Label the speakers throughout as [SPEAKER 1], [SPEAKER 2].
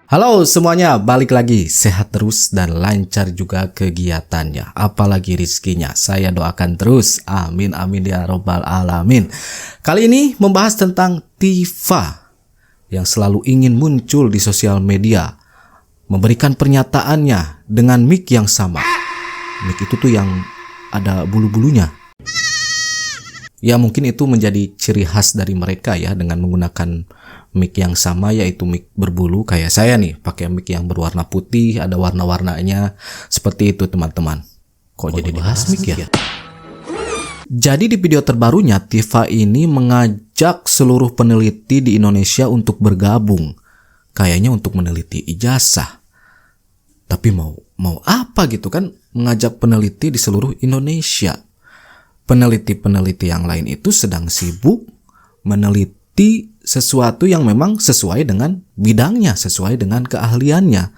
[SPEAKER 1] Halo semuanya, balik lagi, sehat terus dan lancar juga kegiatannya, apalagi rizkinya. Saya doakan terus, amin amin ya robbal alamin. Kali ini membahas tentang Tifa yang selalu ingin muncul di sosial media, memberikan pernyataannya dengan mic yang sama. Mic itu tuh yang ada bulu-bulunya. Ya mungkin itu menjadi ciri khas dari mereka ya, dengan menggunakan mic yang sama, yaitu mic berbulu. Kayak saya nih pakai mic yang berwarna putih, ada warna-warnanya seperti itu teman-teman. Kok jadi dibahas mic ya? Jadi di video terbarunya Tifa ini mengajak seluruh peneliti di Indonesia untuk bergabung, kayaknya untuk meneliti ijazah. Tapi mau apa gitu kan, mengajak peneliti di seluruh Indonesia. Peneliti-peneliti yang lain itu sedang sibuk meneliti sesuatu yang memang sesuai dengan bidangnya, sesuai dengan keahliannya.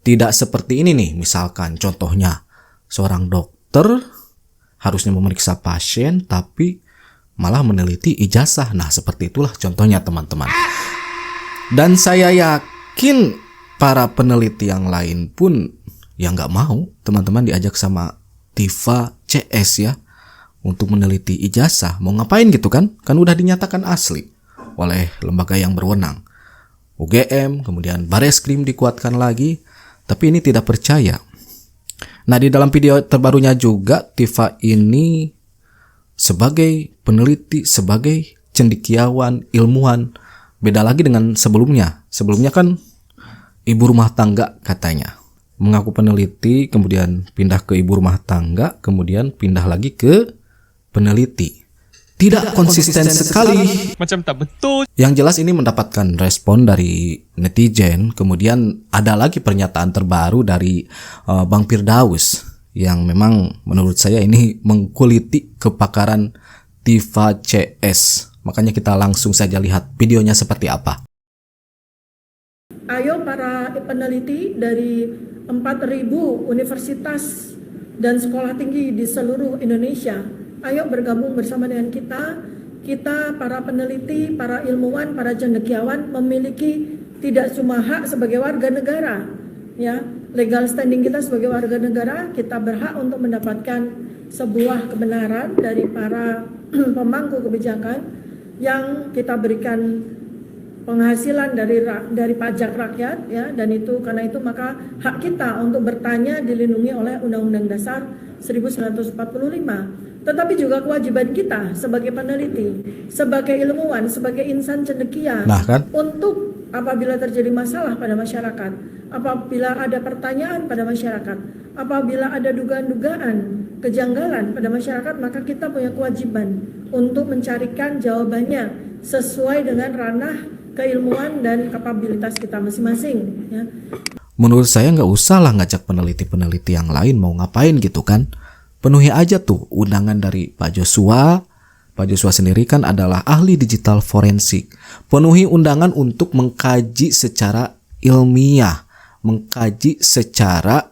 [SPEAKER 1] Tidak seperti ini nih, misalkan contohnya seorang dokter harusnya memeriksa pasien tapi malah meneliti ijazah. Nah seperti itulah contohnya teman-teman. Dan saya yakin para peneliti yang lain pun ya nggak mau teman-teman diajak sama Tifa CS ya untuk meneliti ijazah. Mau ngapain gitu kan? Kan udah dinyatakan asli oleh lembaga yang berwenang. UGM, kemudian Bareskrim dikuatkan lagi, tapi ini tidak percaya. Nah, di dalam video terbarunya juga Tifa ini sebagai peneliti, sebagai cendekiawan, ilmuwan, beda lagi dengan sebelumnya. Sebelumnya kan ibu rumah tangga katanya. Mengaku peneliti, kemudian pindah ke ibu rumah tangga, kemudian pindah lagi ke peneliti. Tidak konsisten sekali.
[SPEAKER 2] Macam tak betul.
[SPEAKER 1] Yang jelas ini mendapatkan respon dari netizen. Kemudian ada lagi pernyataan terbaru dari Bang Firdaus yang memang menurut saya ini mengkuliti kepakaran Tifa CS. Makanya kita langsung saja lihat videonya seperti apa.
[SPEAKER 3] Ayo para peneliti dari 4.000 universitas dan sekolah tinggi di seluruh Indonesia, ayo bergabung bersama dengan kita. Kita para peneliti, para ilmuwan, para cendekiawan memiliki tidak cuma hak sebagai warga negara, ya, legal standing kita sebagai warga negara, kita berhak untuk mendapatkan sebuah kebenaran dari para pemangku kebijakan yang kita berikan penghasilan dari pajak rakyat, ya, dan itu karena itu maka hak kita untuk bertanya dilindungi oleh Undang-Undang Dasar 1945. Tetapi juga kewajiban kita sebagai peneliti, sebagai ilmuwan, sebagai insan cendekia, untuk apabila terjadi masalah pada masyarakat, apabila ada pertanyaan pada masyarakat, apabila ada dugaan-dugaan kejanggalan pada masyarakat, maka kita punya kewajiban untuk mencarikan jawabannya sesuai dengan ranah keilmuan dan kapabilitas kita masing-masing, ya.
[SPEAKER 1] Menurut saya nggak usah lah ngajak peneliti-peneliti yang lain, mau ngapain gitu kan. Penuhi aja tuh undangan dari Pak Joshua. Pak Joshua sendiri kan adalah ahli digital forensik. Penuhi undangan untuk mengkaji secara ilmiah, mengkaji secara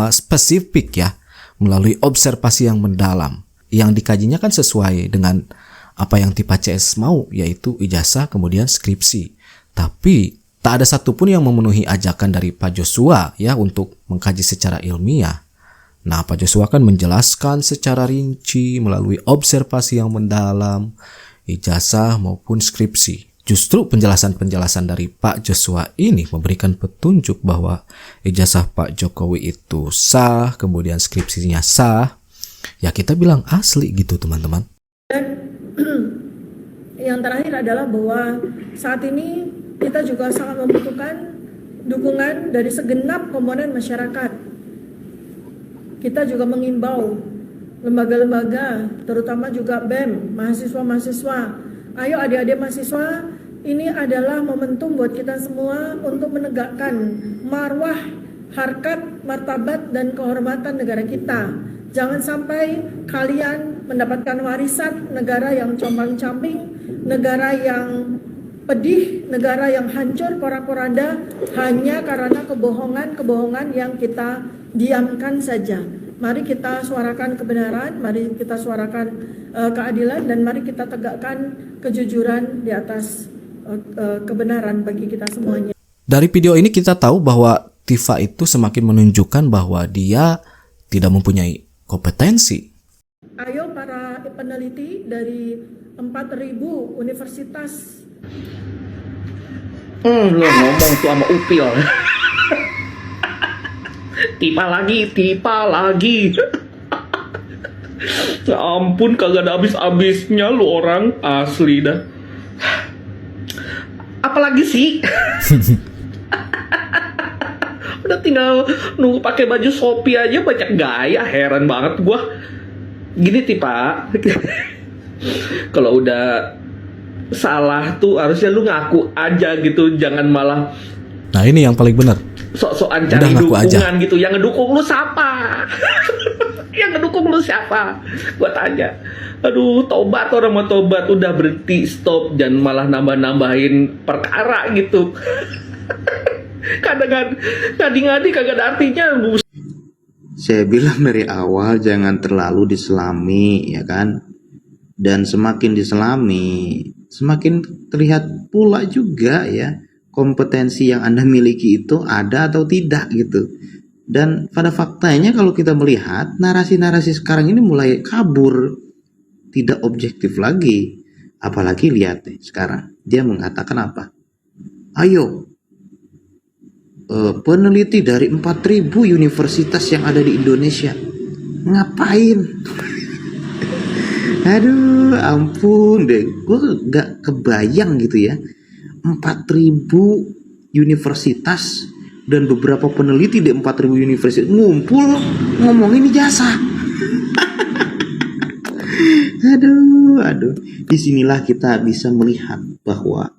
[SPEAKER 1] spesifik ya, melalui observasi yang mendalam. Yang dikajinya kan sesuai dengan apa yang Tifa CS mau, yaitu ijazah kemudian skripsi. Tapi tak ada satupun yang memenuhi ajakan dari Pak Joshua ya untuk mengkaji secara ilmiah. Nah, Pak Joshua kan menjelaskan secara rinci melalui observasi yang mendalam, ijazah maupun skripsi. Justru penjelasan-penjelasan dari Pak Joshua ini memberikan petunjuk bahwa ijazah Pak Jokowi itu sah, kemudian skripsinya sah. Ya kita bilang asli gitu teman-teman.
[SPEAKER 3] Dan yang terakhir adalah bahwa saat ini kita juga sangat membutuhkan dukungan dari segenap komponen masyarakat. Kita juga mengimbau lembaga-lembaga, terutama juga BEM, mahasiswa-mahasiswa. Ayo adik-adik mahasiswa, ini adalah momentum buat kita semua untuk menegakkan marwah, harkat, martabat, dan kehormatan negara kita. Jangan sampai kalian mendapatkan warisan negara yang compang-camping, negara yang pedih, negara yang hancur porak-poranda hanya karena kebohongan-kebohongan yang kita diamkan saja. Mari kita suarakan kebenaran, mari kita suarakan keadilan, dan mari kita tegakkan kejujuran di atas kebenaran bagi kita semuanya.
[SPEAKER 1] Dari video ini kita tahu bahwa Tifa itu semakin menunjukkan bahwa dia tidak mempunyai kompetensi.
[SPEAKER 3] Ayo para peneliti dari 4.000 universitas.
[SPEAKER 2] Lo ngomong tuh sama Upil. Tipa lagi. Ya ampun, kagak ada habis-habisnya lu orang, asli dah. Apalagi sih? Udah tinggal nunggu pakai baju Shopee aja banyak gaya, heran banget gua. Gini Tipa, kalau udah salah tuh harusnya lu ngaku aja gitu, jangan malah
[SPEAKER 1] Nah ini yang paling benar.
[SPEAKER 2] sok-sokan
[SPEAKER 1] Udah
[SPEAKER 2] cari
[SPEAKER 1] ngaku aja.
[SPEAKER 2] dukungan gitu. Yang ngedukung lu siapa? Yang ngedukung lu siapa? Gua tanya. Aduh, tobat, orang mau tobat, udah berhenti, stop, jangan malah nambah-nambahin perkara gitu. Kadang-kadang ngadi-ngadi kagak ada artinya.
[SPEAKER 4] Saya bilang dari awal jangan terlalu diselami, ya kan? Dan semakin diselami, semakin terlihat pula juga ya kompetensi yang Anda miliki itu ada atau tidak gitu. Dan pada faktanya kalau kita melihat narasi-narasi sekarang ini mulai kabur, tidak objektif lagi. Apalagi lihat nih sekarang dia mengatakan apa? Ayo peneliti dari 4.000 universitas yang ada di Indonesia ngapain? Aduh ampun deh, gue gak kebayang gitu ya, 4.000 universitas dan beberapa peneliti di 4.000 universitas ngumpul ngomongin ijazah. Aduh, disinilah kita bisa melihat bahwa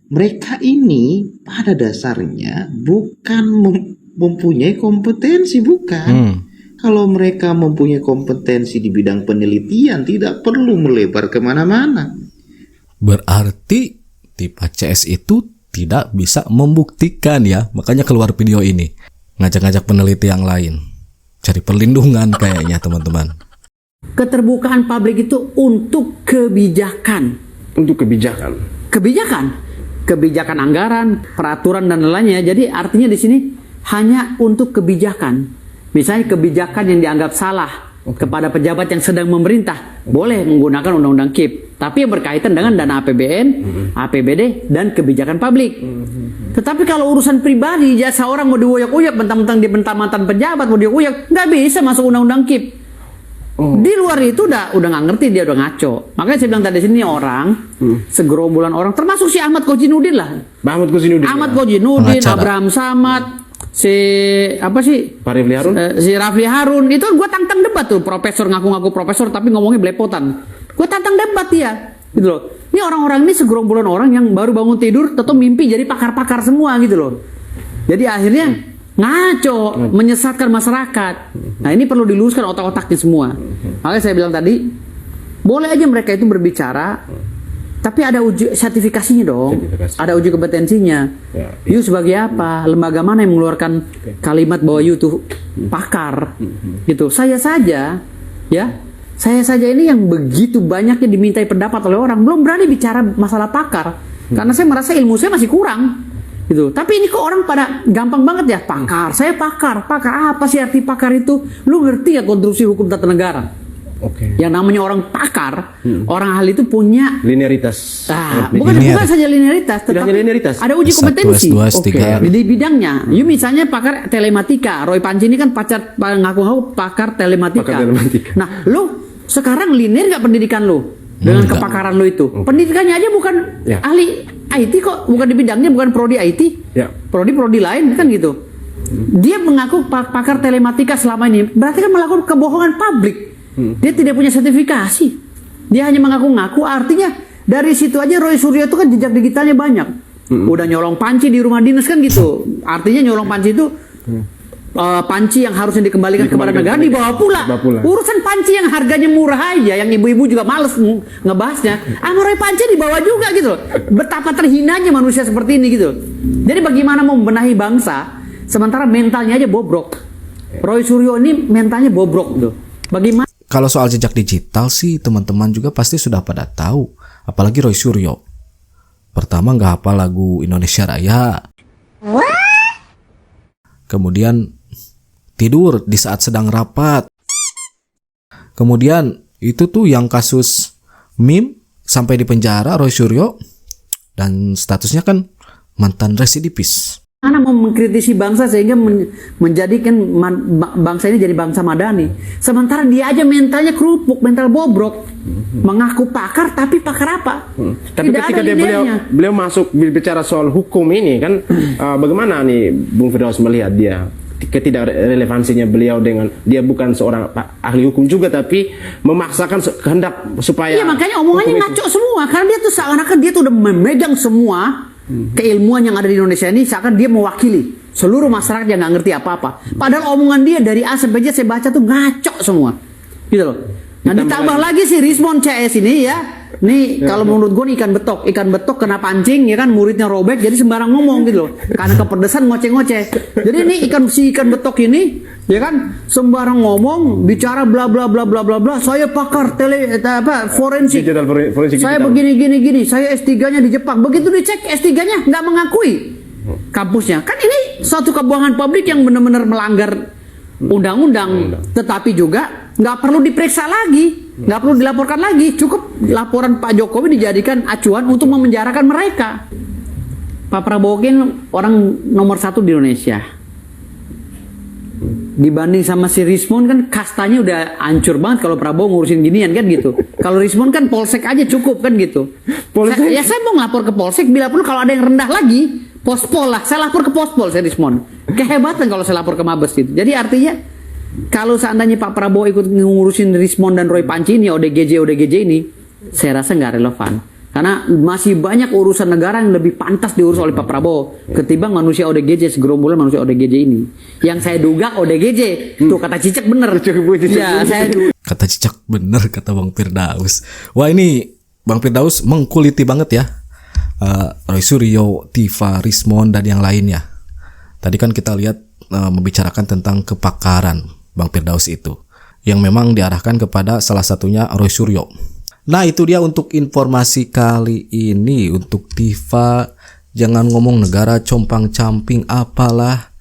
[SPEAKER 4] mereka ini pada dasarnya bukan mempunyai kompetensi, bukan. Kalau mereka mempunyai kompetensi di bidang penelitian, tidak perlu melebar kemana-mana.
[SPEAKER 1] Berarti Tifa CS itu tidak bisa membuktikan ya. Makanya keluar video ini. Ngajak-ngajak peneliti yang lain. Cari perlindungan kayaknya teman-teman.
[SPEAKER 5] Keterbukaan publik itu untuk kebijakan.
[SPEAKER 2] Untuk kebijakan.
[SPEAKER 5] Kebijakan anggaran, peraturan dan lainnya. Jadi artinya di sini hanya untuk kebijakan. Misalnya kebijakan yang dianggap salah kepada pejabat yang sedang memerintah, boleh menggunakan undang-undang KIP. Tapi yang berkaitan dengan dana APBN, APBD dan kebijakan publik. Tetapi kalau urusan pribadi, jasa orang mau diuyak-uyak, mentang-mentang dia mantan pejabat mau diuyak, nggak bisa masuk undang-undang KIP. Di luar itu udah nggak ngerti, dia udah ngaco. Makanya saya bilang tadi sini orang segerombolan orang, termasuk si Ahmad Kojinudin lah.
[SPEAKER 2] Ahmad Kojinudin,
[SPEAKER 5] Abraham Samad, si Rafli Harun itu gue tantang debat tuh, profesor ngaku-ngaku profesor tapi ngomongnya belepotan. Gue tantang debat dia, gitu loh. Ini orang-orang ini segerombolan orang yang baru bangun tidur, tetap mimpi jadi pakar-pakar semua gitu loh. Jadi akhirnya ngaco, menyesatkan masyarakat. Nah ini perlu diluruskan otak-otaknya semua. Makanya saya bilang tadi, boleh aja mereka itu berbicara, tapi ada uji sertifikasinya dong. Ada uji kompetensinya. You sebagai apa? Lembaga mana yang mengeluarkan kalimat bahwa you tuh pakar? Gitu. Saya saja ini yang begitu banyaknya dimintai pendapat oleh orang, belum berani bicara masalah pakar. Karena saya merasa ilmu saya masih kurang. Gitu. Tapi ini kok orang pada gampang banget ya, pakar. Saya pakar apa sih arti pakar itu? Lu ngerti ya konstruksi hukum tata negara? Yang namanya orang pakar, orang ahli itu punya
[SPEAKER 2] linearitas.
[SPEAKER 5] Bukan saja linearitas, tetapi ada uji kompetensi di bidangnya. You misalnya pakar telematika, Roy Panci ini kan ngaku-ngaku pakar telematika. Nah, lu sekarang linear nggak pendidikan lu dengan kepakaran lu itu? Pendidikannya aja bukan ahli IT kok, bukan di bidangnya, bukan prodi IT, prodi lain kan gitu. Dia mengaku pakar telematika selama ini, berarti kan melakukan kebohongan publik. Dia tidak punya sertifikasi, dia hanya mengaku-ngaku. Artinya dari situ aja Roy Suryo itu kan jejak digitalnya banyak. Udah nyolong panci di rumah dinas kan gitu. Artinya nyolong panci itu panci yang harusnya dikembalikan kepada negara dibawa pula. Urusan panci yang harganya murah aja, yang ibu-ibu juga males ngebahasnya, Roy Panci dibawa juga gitu. Betapa terhinanya manusia seperti ini gitu. Jadi bagaimana mau membenahi bangsa sementara mentalnya aja bobrok. Roy Suryo ini mentalnya bobrok tuh. Bagaimana?
[SPEAKER 1] Kalau soal jejak digital sih teman-teman juga pasti sudah pada tahu. Apalagi Roy Suryo. Pertama nggak hafal lagu Indonesia Raya. Kemudian tidur di saat sedang rapat. Kemudian itu tuh yang kasus meme sampai di penjara Roy Suryo, dan statusnya kan mantan residivis.
[SPEAKER 5] Mana mau mengkritisi bangsa sehingga menjadikan bangsa ini jadi bangsa madani. Sementara dia aja mentalnya kerupuk, mental bobrok. Mengaku pakar, tapi pakar apa?
[SPEAKER 6] Tapi ketika beliau masuk bicara soal hukum ini kan, bagaimana nih Bung Firdaus melihat dia? Ketidakrelevansinya beliau dengan dia bukan seorang ahli hukum juga, tapi memaksakan kehendak supaya.
[SPEAKER 5] Iya, makanya omongannya ngaco semua, karena dia tuh seakan-akan dia tuh udah memegang semua keilmuan yang ada di Indonesia ini, seakan dia mewakili seluruh masyarakat yang nggak ngerti apa-apa. Padahal omongan dia dari A sampai Z saya baca tuh ngaco semua, gitu loh. Nah, ditambah lagi si Rismon CS ini ya. Nih kalau menurut gue ikan betok kena pancing ya kan, muridnya robek jadi sembarang ngomong gitu loh. Karena kepedesan ngoceh-ngoceh. Jadi ini ikan betok ini ya kan sembarang ngomong, bicara bla bla bla bla bla bla. Saya pakar forensik. Saya begini, saya S3-nya di Jepang. Begitu dicek S3-nya nggak mengakui kampusnya. Kan ini suatu kebohongan publik yang benar-benar melanggar undang-undang, tetapi juga nggak perlu diperiksa lagi, nggak perlu dilaporkan lagi, cukup laporan Pak Jokowi dijadikan acuan untuk memenjarakan mereka. Pak Prabowo kan orang nomor 1 di Indonesia, dibanding sama si Rismon kan kastanya udah hancur banget kalau Prabowo ngurusin ginian kan gitu. Kalau Rismon kan polsek aja cukup kan gitu. Saya mau ngelapor ke polsek, bila perlu kalau ada yang rendah lagi pospol lah, saya lapor ke pospol saya Rismon. Kehebatan kalau saya lapor ke Mabes gitu. Jadi artinya kalau seandainya Pak Prabowo ikut ngurusin Rismon dan Roy Panci ini, ODGJ ini, saya rasa nggak relevan. Karena masih banyak urusan negara yang lebih pantas diurus oleh Pak Prabowo ketimbang manusia ODGJ, segerombolan manusia ODGJ ini. Yang saya duga ODGJ, tuh kata Cicak bener. Ya,
[SPEAKER 1] kata Cicak bener, kata Bang Firdaus. Wah, ini Bang Firdaus mengkuliti banget ya. Roy Suryo, Tiva, Rismon, dan yang lainnya. Tadi kan kita lihat membicarakan tentang kepakaran Bang Firdaus itu, yang memang diarahkan kepada salah satunya Roy Suryo. Nah, itu dia untuk informasi kali ini. Untuk Tiva, jangan ngomong negara compang-camping apalah.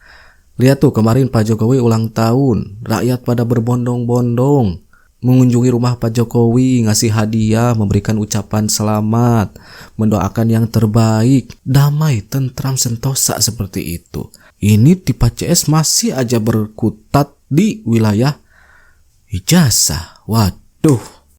[SPEAKER 1] Lihat tuh kemarin Pak Jokowi ulang tahun, rakyat pada berbondong-bondong mengunjungi rumah Pak Jokowi, ngasih hadiah, memberikan ucapan selamat, mendoakan yang terbaik, damai, tentram, sentosa seperti itu. Ini Tiva CS masih aja berkutat di wilayah ijazah. Waduh.